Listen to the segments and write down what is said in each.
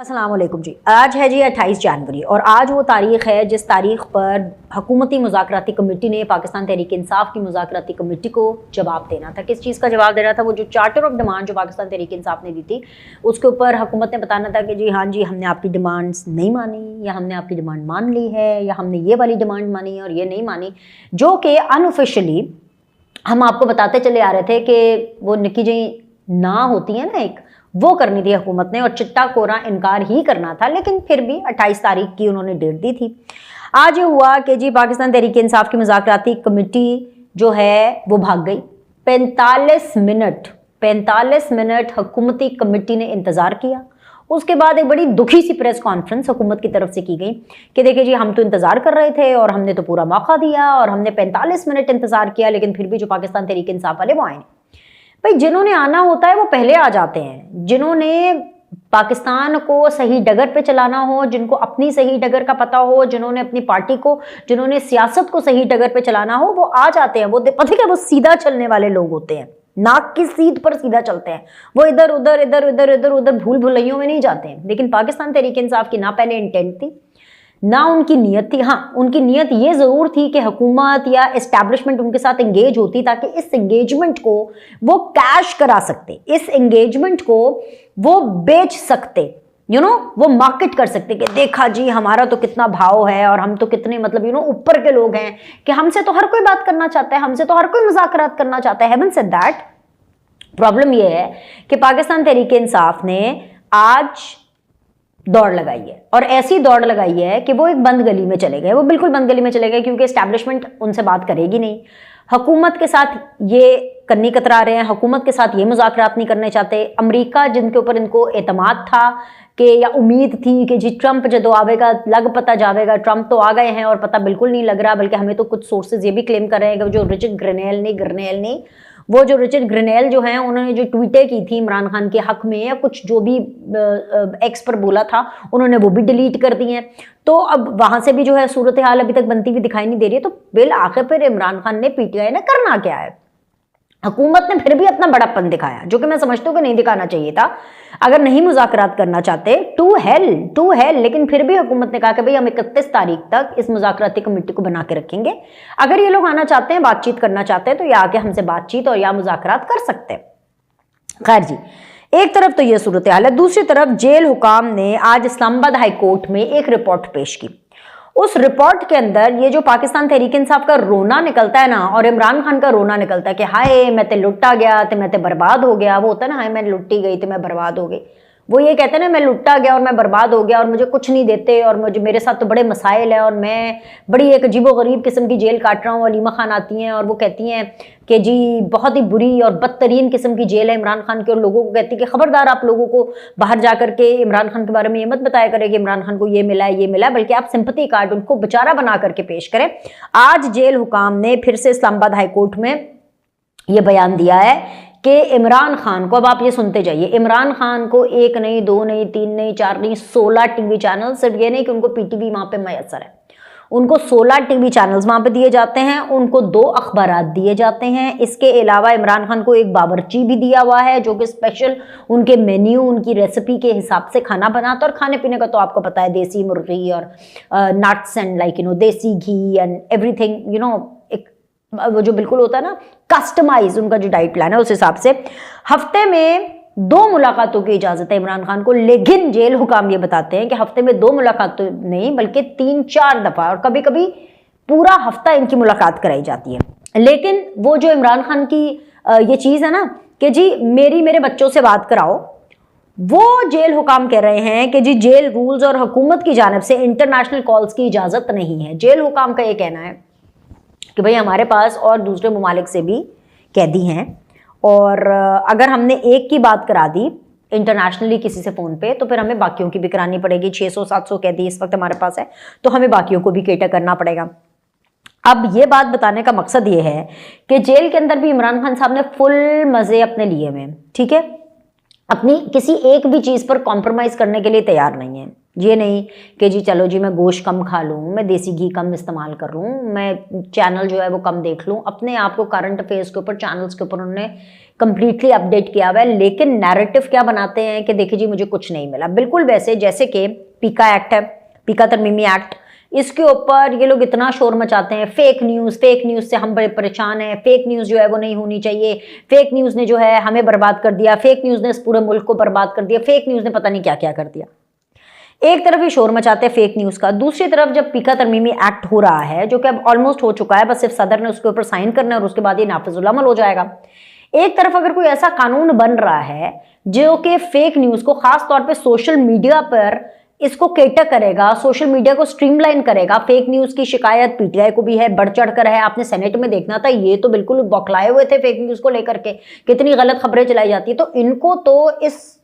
अस्सलाम वालेकुम जी। आज है जी 28 जनवरी और आज वो तारीख़ है जिस तारीख़ पर हुकूमती मुज़ाकराती कमेटी ने पाकिस्तान तहरीक इंसाफ की मुज़ाकराती कमेटी को जवाब देना था। किस चीज़ का जवाब देना था? वो जो चार्टर ऑफ डिमांड जो पाकिस्तान तहरीक इंसाफ ने दी थी उसके ऊपर हुकूमत ने बताना था कि जी हाँ जी, हमने आपकी डिमांड्स नहीं मानी, या हमने आपकी डिमांड मान ली है, या हमने ये वाली डिमांड मानी और ये नहीं मानी, जो कि अनऑफिशियली हम आपको बताते चले आ रहे थे कि वो निकी जी ना होती है ना एक, वो करनी थी हुकूमत ने और चिट्टा कोरा इनकार ही करना था। लेकिन फिर भी 28 तारीख की उन्होंने डेट दी थी। आज ये हुआ कि जी पाकिस्तान तहरीक इंसाफ की मुज़ाकराती कमेटी जो है वो भाग गई। 45 मिनट हुकूमती कमेटी ने इंतज़ार किया। उसके बाद एक बड़ी दुखी सी प्रेस कॉन्फ्रेंस हुकूमत की तरफ से की गई कि देखिए जी, हम तो इंतज़ार कर रहे थे और हमने तो पूरा मौका दिया और हमने 45 मिनट इंतज़ार किया, लेकिन फिर भी जो पाकिस्तान तहरीक इंसाफ वाले वो आए नहीं। भाई, जिन्होंने आना होता है वो पहले आ जाते हैं। जिन्होंने पाकिस्तान को सही डगर पे चलाना हो, जिनको अपनी सही डगर का पता हो, जिन्होंने अपनी पार्टी को, जिन्होंने सियासत को सही डगर पे चलाना हो, वो आ जाते हैं। वो पता क्या, वो सीधा चलने वाले लोग होते हैं, नाक की सीध पर सीधा चलते हैं। वो इधर उधर भूल भुलैयों में नहीं जाते हैं। लेकिन पाकिस्तान तहरीक इंसाफ की ना पहले इंटेंट थी ना उनकी नीयत थी। हाँ, उनकी नीयत ये जरूर थी कि हुकूमत या एस्टैब्लिशमेंट उनके साथ एंगेज होती ताकि इस एंगेजमेंट को वो कैश करा सकते, इस एंगेजमेंट को वो बेच सकते, वो मार्केट कर सकते कि देखा जी हमारा तो कितना भाव है और हम तो कितने मतलब ऊपर के लोग हैं कि हमसे तो हर कोई बात करना चाहता है, हमसे तो हर कोई मुज़ाकरात करना चाहता है। Haven't said that. प्रॉब्लम ये है कि पाकिस्तान तहरीक इंसाफ ने आज दौड़ लगाई है और ऐसी दौड़ लगाई है कि वो एक बंद गली में चले गए। वो बिल्कुल बंद गली में चले गए क्योंकि एस्टैब्लिशमेंट उनसे बात करेगी नहीं। हुकूमत के साथ ये कन्नी कतरा रहे हैं, हुकूमत के साथ ये मुज़ाकरात नहीं करने चाहते। अमेरिका जिनके ऊपर इनको एतमाद था कि या उम्मीद थी कि जी ट्रंप जो आवेगा लग पता जावेगा, ट्रंप तो आ गए हैं और पता बिल्कुल नहीं लग रहा। बल्कि हमें तो कुछ सोर्सेज ये भी क्लेम कर रहे हैं कि जो रिचर्ड ग्रेनेल वो जो रिचर्ड ग्रेनेल जो हैं उन्होंने जो ट्वीटें की थी इमरान खान के हक में या कुछ जो भी एक्स पर बोला था उन्होंने वो भी डिलीट कर दी हैं। तो अब वहां से भी जो है सूरत हाल अभी तक बनती हुई दिखाई नहीं दे रही है। तो बिल आखिर पर इमरान खान ने, पीटीआई ने करना क्या है? हुकूमत ने फिर भी अपना बड़ापन दिखाया, जो कि मैं समझती हूँ कि नहीं दिखाना चाहिए था। अगर नहीं मुज़ाकरात करना चाहते टू हेल, लेकिन फिर भी हुकूमत ने कहा कि भाई हम 31 तारीख तक इस मुज़ाकराती कमेटी को बना के रखेंगे। अगर ये लोग आना चाहते हैं, बातचीत करना चाहते हैं, तो ये आके हमसे बातचीत और या मुज़ाकरात कर सकते हैं। खैर जी, एक तरफ तो ये सूरत हाल है। दूसरी तरफ जेल हुकाम ने आज इस्लामाबाद हाई कोर्ट में एक रिपोर्ट पेश की। उस रिपोर्ट के अंदर ये जो पाकिस्तान तहरीक इंसाफ का रोना निकलता है ना, और इमरान खान का रोना निकलता है कि हाय मैं ते लुट्टा गया, तो मैं ते बर्बाद हो गया। वो होता है ना, हाय मैं लुट्टी गई तो मैं बर्बाद हो गई। वो ये कहते हैं ना, मैं लुट्टा गया और मैं बर्बाद हो गया और मुझे कुछ नहीं देते और मेरे साथ तो बड़े मसाइल है और मैं बड़ी एक अजीबोगरीब किस्म की जेल काट रहा हूँ। अलीमा खान आती हैं और वो कहती हैं कि जी बहुत ही बुरी और बदतरीन किस्म की जेल है इमरान खान की, और लोगों को कहती है कि खबरदार आप लोगों को बाहर जाकर के इमरान खान के बारे में ये मत बताया करें कि इमरान खान को ये मिला है ये मिला है, बल्कि आप सिंपैथी कार्ड उनको बेचारा बना करके पेश करें। आज जेल हुकाम ने फिर से इस्लामाबाद हाई कोर्ट में ये बयान दिया है कि इमरान खान को, अब आप ये सुनते जाइए, इमरान खान को 1 नहीं 2 नहीं 3 नहीं 4 नहीं 16 टीवी चैनल, सिर्फ ये नहीं कि उनको पीटीवी वहां पे मैसर है, उनको 16 टीवी चैनल्स वहां पे दिए जाते हैं, उनको 2 अखबारात दिए जाते हैं। इसके अलावा इमरान खान को एक बावर्ची भी दिया हुआ है जो कि स्पेशल उनके मेन्यू, उनकी रेसिपी के हिसाब से खाना बनाता है। और खाने पीने का तो आपको पता है, देसी मुर्गी और नट्स एंड देसी घी एंड एवरीथिंग, वो जो बिल्कुल होता है ना कस्टमाइज, उनका जो डाइट प्लान है उस हिसाब से। हफ्ते में 2 मुलाकातों की इजाजत है इमरान खान को, लेकिन जेल हुकाम ये बताते हैं कि हफ्ते में 2 मुलाकातों नहीं बल्कि 3-4 दफा और कभी कभी पूरा हफ्ता इनकी मुलाकात कराई जाती है। लेकिन वो जो इमरान खान की ये चीज है ना कि जी मेरे बच्चों से बात कराओ, वो जेल हुकाम कह रहे हैं कि जी जेल रूल्स और हुकूमत की जानिब से इंटरनेशनल कॉल्स की इजाजत नहीं है। जेल हुकाम का ये कहना है कि भाई हमारे पास और दूसरे ममालिक से भी कैदी हैं, और अगर हमने एक की बात करा दी इंटरनेशनली किसी से फ़ोन पे तो फिर हमें बाकियों की भी करानी पड़ेगी। 600-700 कैदी इस वक्त हमारे पास है, तो हमें बाकियों को भी केटर करना पड़ेगा। अब ये बात बताने का मकसद ये है कि जेल के अंदर भी इमरान खान साहब ने फुल मज़े अपने लिए में, ठीक है, अपनी किसी एक भी चीज़ पर कॉम्प्रोमाइज़ करने के लिए तैयार नहीं है। ये नहीं कि जी चलो जी मैं गोश्त कम खा लूँ, मैं देसी घी कम इस्तेमाल कर लूँ, मैं चैनल जो है वो कम देख लूँ। अपने आप को करंट अफेयर्स के ऊपर, चैनल्स के ऊपर उन्होंने कंप्लीटली अपडेट किया हुआ है, लेकिन नैरेटिव क्या बनाते हैं कि देखिए जी मुझे कुछ नहीं मिला। बिल्कुल वैसे जैसे कि पीका एक्ट है, पीका तरमीमी एक्ट, इसके ऊपर ये लोग इतना शोर मचाते हैं, फेक न्यूज़ से हम बड़े परेशान हैं, फेक न्यूज़ जो है वो नहीं होनी चाहिए, फेक न्यूज़ ने जो है हमें बर्बाद कर दिया, फेक न्यूज़ ने इस पूरे मुल्क को बर्बाद कर दिया, फेक न्यूज़ ने पता नहीं क्या क्या कर दिया। एक तरफ ये शोर मचाते हैं फेक न्यूज़ का, दूसरी तरफ जब पीका तरमीमी एक्ट हो रहा है, जो कि अब ऑलमोस्ट हो चुका है, बस सिर्फ सदर ने उसके ऊपर साइन करना है और उसके बाद ये नाफिजुल अमल हो जाएगा। एक तरफ अगर कोई ऐसा कानून बन रहा है जो कि फेक न्यूज़ को खास तौर पे सोशल मीडिया पर इसको केटर करेगा, सोशल मीडिया को स्ट्रीमलाइन करेगा, फेक न्यूज़ की शिकायत पीटीआई को भी है, बढ़ चढ़ कर है। आपने सेनेट में देखना था, ये तो बिल्कुल बौखलाए हुए थे फेक न्यूज़ को लेकर के, कितनी गलत खबरें चलाई जाती है। तो इनको तो इस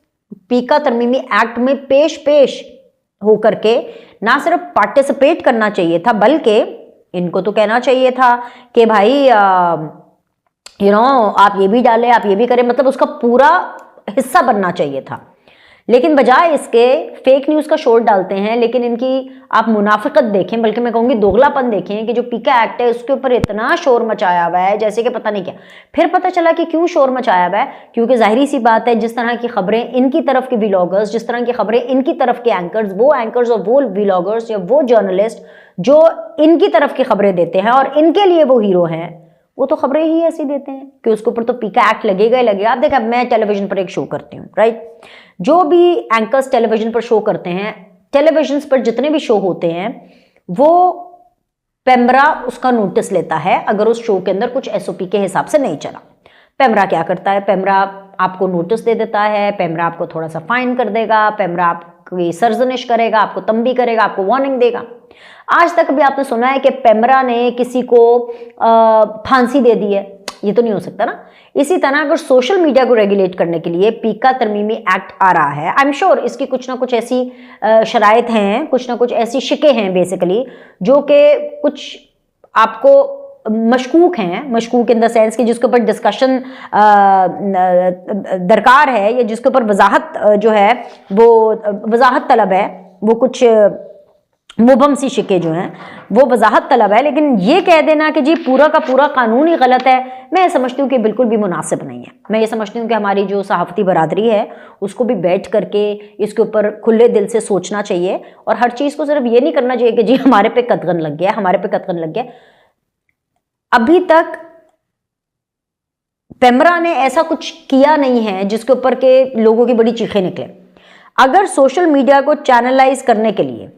पीका तरमीमी एक्ट में पेश होकर के ना सिर्फ पार्टिसिपेट करना चाहिए था, बल्कि इनको तो कहना चाहिए था कि भाई आप ये भी डालें, आप ये भी करें, मतलब उसका पूरा हिस्सा बनना चाहिए था। लेकिन बजाय इसके फेक न्यूज़ का शोर डालते हैं। लेकिन इनकी आप मुनाफिकत देखें, बल्कि मैं कहूँगी दोगलापन देखें कि जो पीका एक्ट है उसके ऊपर इतना शोर मचाया हुआ है जैसे कि पता नहीं क्या। फिर पता चला कि क्यों शोर मचाया हुआ है, क्योंकि जाहिर सी बात है जिस तरह की खबरें इनकी तरफ के व्लॉगर्स, जिस तरह की खबरें इनकी तरफ के एंकर्स, वो एंकर्स और वो व्लॉगर्स या वो जर्नलिस्ट जो इनकी तरफ की खबरें देते हैं और इनके लिए वो हीरो हैं, वो तो खबरें ही ऐसी देते हैं कि उसके ऊपर तो पीका एक्ट लगेगा ही लगेगा। आप देखिए, मैं टेलीविजन पर एक शो करती हूँ, राइट, जो भी एंकर्स टेलीविजन पर शो करते हैं, टेलीविजन पर जितने भी शो होते हैं, वो पेमरा उसका नोटिस लेता है अगर उस शो के अंदर कुछ एसओपी के हिसाब से नहीं चला। पेमरा क्या करता है, पेमरा आपको नोटिस दे देता है, पेमरा आपको थोड़ा सा फाइन कर देगा, पेमरा आपकी सरजनिश करेगा, आपको तंबी करेगा, आपको वार्निंग देगा। आज तक भी आपने सुना है कि पेमरा ने किसी को फांसी दे दी है? ये तो नहीं हो सकता ना। इसी तरह अगर सोशल मीडिया को रेगुलेट करने के लिए पीका तरमीमी एक्ट आ रहा है, आई एम श्योर इसकी कुछ ना कुछ ऐसी शराइत हैं, कुछ ना कुछ ऐसी शिकें हैं बेसिकली, जो कि कुछ आपको मशकूक हैं, मशकूक इन द सेंस कि जिसके ऊपर डिस्कशन दरकार है, या जिसके ऊपर वजाहत जो है वो वजाहत तलब है, वो कुछ मुबम सी शिके जो हैं वो वजाहत तलब है। लेकिन ये कह देना कि जी पूरा का पूरा कानून ही गलत है, मैं समझती हूँ कि बिल्कुल भी मुनासिब नहीं है। मैं ये समझती हूँ कि हमारी जो सहाफ़ती बरादरी है उसको भी बैठ करके इसके ऊपर खुले दिल से सोचना चाहिए, और हर चीज़ को सिर्फ ये नहीं करना चाहिए कि जी हमारे पे कतगन लग गया, हमारे पे कतगन लग गया। अभी तक पेमरा ने ऐसा कुछ किया नहीं है जिसके ऊपर के लोगों की बड़ी चीखें निकले। अगर सोशल मीडिया को चैनलाइज करने के लिए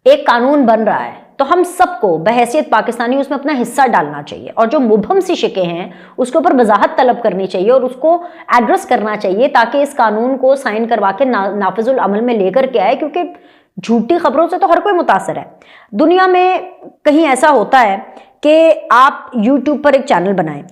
एक कानून बन रहा है तो हम सबको बहैसियत पाकिस्तानी उसमें अपना हिस्सा डालना चाहिए, और जो मुबहम सी शिकें हैं उसके ऊपर वजाहत तलब करनी चाहिए और उसको एड्रेस करना चाहिए, ताकि इस कानून को साइन करवा के नाफिजुल अमल में लेकर के आए। क्योंकि झूठी खबरों से तो हर कोई मुतासर है। दुनिया में कहीं ऐसा होता है कि आप यूट्यूब पर एक चैनल बनाएं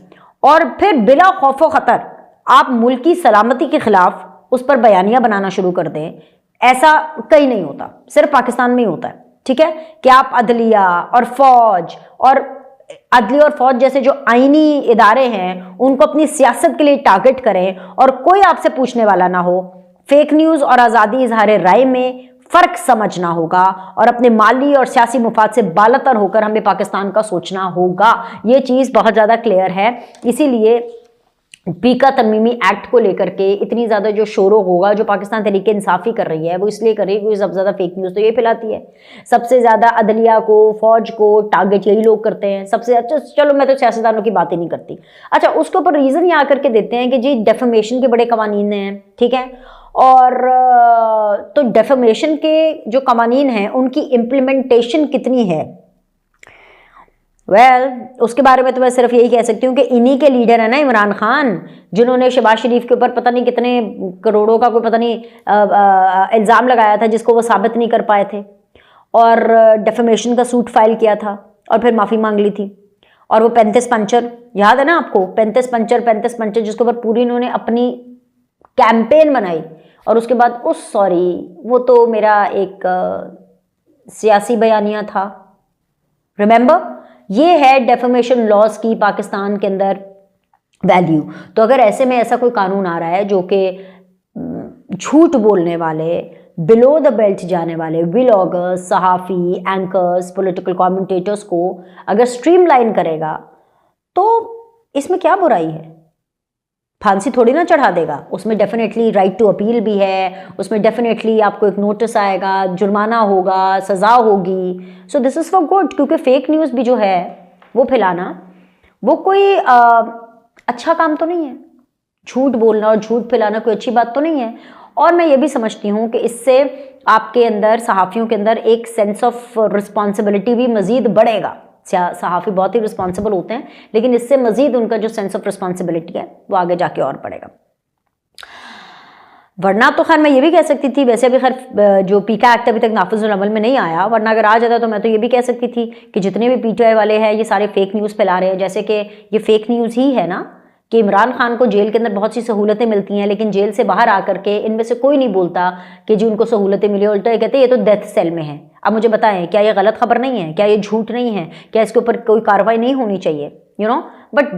और फिर बिला खौफ खतर आप मुल्क की सलामती के खिलाफ उस पर बयानियां बनाना शुरू कर दें, ऐसा कहीं नहीं होता, सिर्फ पाकिस्तान में ही होता है। ठीक है, कि आप अदलिया और फौज और अदली और फौज जैसे जो आईनी इदारे हैं उनको अपनी सियासत के लिए टारगेट करें और कोई आपसे पूछने वाला ना हो। फेक न्यूज़ और आज़ादी इजहार राय में फ़र्क समझना होगा और अपने माली और सियासी मुफाद से बालातर होकर हमें पाकिस्तान का सोचना होगा। ये चीज़ बहुत ज़्यादा क्लियर है। इसीलिए पीका तरमीमी एक्ट को लेकर के इतनी ज़्यादा जो शोरों होगा, जो पाकिस्तान तहरीक इंसाफ़ी कर रही है वो इसलिए कर रही है क्योंकि सबसे ज़्यादा फेक न्यूज़ तो ये फैलाती है। सबसे ज़्यादा अदलिया को, फौज को टारगेट यही लोग करते हैं सबसे। अच्छा चलो, मैं तो सियासतदानों की बात ही नहीं करती। अच्छा, उसके ऊपर रीज़न ये आकर के देते हैं कि जी डेफेमेशन के बड़े कवानीन हैं, ठीक है, और तो डेफेमेशन के जो कवानीन हैं उनकी इम्प्लीमेंटेशन कितनी है, उसके बारे में तो मैं सिर्फ यही कह सकती हूँ कि इन्हीं के लीडर है ना इमरान खान, जिन्होंने शहबाज शरीफ के ऊपर पता नहीं कितने करोड़ों का कोई पता नहीं इल्ज़ाम लगाया था जिसको वो साबित नहीं कर पाए थे, और डेफेमेशन का सूट फाइल किया था और फिर माफ़ी मांग ली थी। और वो 35 पंचर याद है ना आपको, 35 पंचर जिसके ऊपर पूरी इन्होंने अपनी कैंपेन बनाई, और उसके बाद वो तो मेरा एक सियासी बयानिया था, रिमेंबर। ये है डेफेमेशन लॉज की पाकिस्तान के अंदर वैल्यू। तो अगर ऐसे में ऐसा कोई कानून आ रहा है जो कि झूठ बोलने वाले, बिलो द बेल्ट जाने वाले व्लॉगर्स, सहाफ़ी, एंकर्स, पॉलिटिकल कमेंटेटर्स को अगर स्ट्रीमलाइन करेगा तो इसमें क्या बुराई है? फांसी थोड़ी ना चढ़ा देगा, उसमें डेफिनेटली राइट टू अपील भी है, उसमें डेफिनेटली आपको एक नोटिस आएगा, जुर्माना होगा, सज़ा होगी। So this is for good, क्योंकि फेक न्यूज़ भी जो है वो फैलाना वो कोई अच्छा काम तो नहीं है। झूठ बोलना और झूठ फैलाना कोई अच्छी बात तो नहीं है। और मैं ये भी समझती हूँ कि इससे आपके अंदर, सहाफ़ियों के अंदर एक सेंस ऑफ रिस्पॉन्सिबिलिटी भी मज़ीद बढ़ेगा। सहाफ़ी बहुत ही रिस्पॉन्सिबल होते हैं, लेकिन इससे मज़ीद उनका जो सेंस ऑफ रिस्पॉन्सिबिलिटी है वो आगे जाके और बढ़ेगा। वरना तो खैर मैं ये भी कह सकती थी, वैसे भी खैर जो पीका एक्ट अभी तक नाफिजुल अमल में नहीं आया, वरना अगर आ जाता तो मैं तो ये भी कह सकती थी कि जितने भी पीटीआई वाले हैं ये सारे फेक न्यूज़ फैला रहे हैं। जैसे कि ये फेक न्यूज़ ही है ना कि इमरान खान को जेल के अंदर बहुत सी सहूलतें मिलती हैं, लेकिन जेल से बाहर आकर के इनमें से कोई नहीं बोलता कि जी उनको सहूलतें मिली, उल्टा ये कहते हैं ये तो डेथ सेल में है। अब मुझे बताएं, क्या ये गलत खबर नहीं है? क्या ये झूठ नहीं है? क्या इसके ऊपर कोई कार्रवाई नहीं होनी चाहिए? बट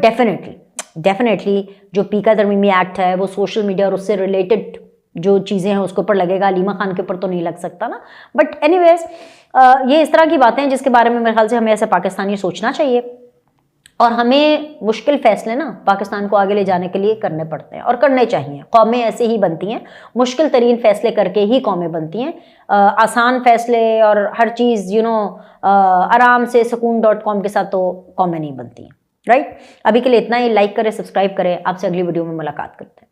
डेफिनेटली जो पीका तरमीमी एक्ट है वो सोशल मीडिया और उससे रिलेटेड जो चीज़ें हैं उसके ऊपर लगेगा, अलीमा खान के ऊपर तो नहीं लग सकता ना। बट एनीवेज ये इस तरह की बातें हैं जिसके बारे में मेरे ख्याल से हमें ऐसे पाकिस्तानी सोचना चाहिए, और हमें मुश्किल फैसले ना पाकिस्तान को आगे ले जाने के लिए करने पड़ते हैं और करने चाहिए। कौमें ऐसे ही बनती हैं, मुश्किल तरीन फैसले करके ही कौमें बनती हैं। आसान फैसले और हर चीज़ आराम से सकून.com के साथ तो कौमें नहीं बनती हैं, राइट। अभी के लिए इतना ही। लाइक करें, सब्सक्राइब करें। आपसे अगली वीडियो में मुलाकात करते हैं।